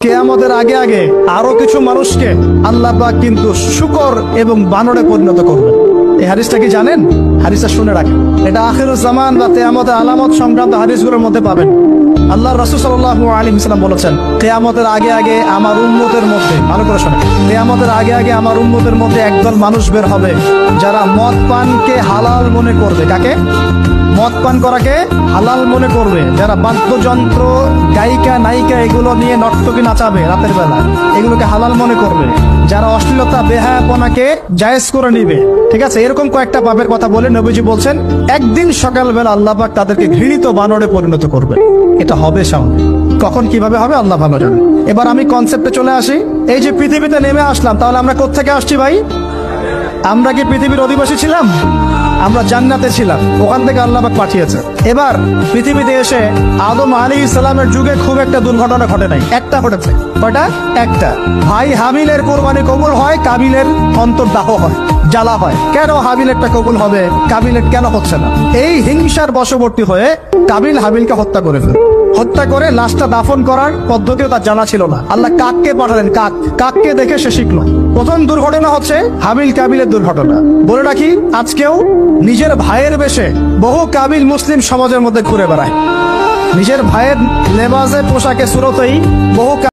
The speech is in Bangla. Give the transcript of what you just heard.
কিয়ামতের আগে আগে আরো কিছু মানুষকে আল্লাহ পাক কিন্তু শূকর এবং বানরে পরিণত করবেন। এই হাদিসটা কি জানেন? হাদিসটা শুনে রাখেন। এটা আখিরুজ জামান বা কিয়ামতের আলামত সংক্রান্ত হাদিসগুলোর মধ্যে পাবেন। আল্লাহ রাসূল সাল্লাল্লাহু আলাইহি ওয়াসাল্লাম বলেছেন, কিয়ামতের আগে আগে আমার উম্মতের মধ্যে, ভালো করে শোনেন, কিয়ামতের আগে আগে আমার উম্মতের মধ্যে একদল মানুষ বের হবে যারা মদ পানকে হালাল মনে করবে। কাকে? মদ পান করাকে হালাল মনে করবে। যারা বাদ্যযন্ত্র, গায়িকা, নায়িকা এগুলো নিয়ে নর্তকী নাচাবে রাতের বেলা, এগুলোকে হালাল মনে করবে। যারা অশ্লীলতা, বেহায়াপনাকে জায়েজ করে নিবে, ঠিক আছে, এরকম কয়েকটা পাপের কথা বলে নবীজি বলছেন একদিন সকালবেলা আল্লাহ পাক তাদেরকে ঘৃণিত বানরে পরিণত করবে। এটা হবে সামনে, কখন কিভাবে হবে আল্লাহ ভালো জানে। এবার আমি কনসেপ্টে চলে আসি। এই যে পৃথিবীতে নেমে আসলাম, তাহলে আমরা কোত্থেকে আসছি ভাই? আমরা কি পৃথিবীর অধিবাসী ছিলাম? আমরা জান্নাতে ছিলাম, ওখান থেকে আল্লাহ পাক পাঠিয়েছে। এবার পৃথিবীতে এসে আদম আলাইহিস সালামের যুগে খুব একটা দুর্ঘটনা ঘটে নাই, একটা ঘটেছে। কয়টা? একটা। ভাই হাবিলের কোরবানি কবুল হয়, কাবিলের অন্তর্দাহ হয়, জ্বালা হয়। কেন হাবিলেরটা কবুল হবে, কাবিলের কেন হচ্ছে না? এই হিংসার বশবর্তী হয়ে কাবিল হাবিলকে হত্যা করে ফেলে। হত্যা করে লাশটা দাফন করার পদ্ধতিও তার জানা ছিল না। আল্লাহ কাককে পাঠালেন, কাককে দেখে সে শিখলো। প্রথম দুর্ঘটনা হচ্ছে হাবিল কাবিলের দুর্ঘটনা। বলে রাখি, আজকেও নিজের ভাইয়ের বেশে বহু কাবিল মুসলিম সমাজের মধ্যে ঘুরে বেড়ায়। নিজের ভাইয়ের লেবাসে, পোশাকে, সুরতেই বহু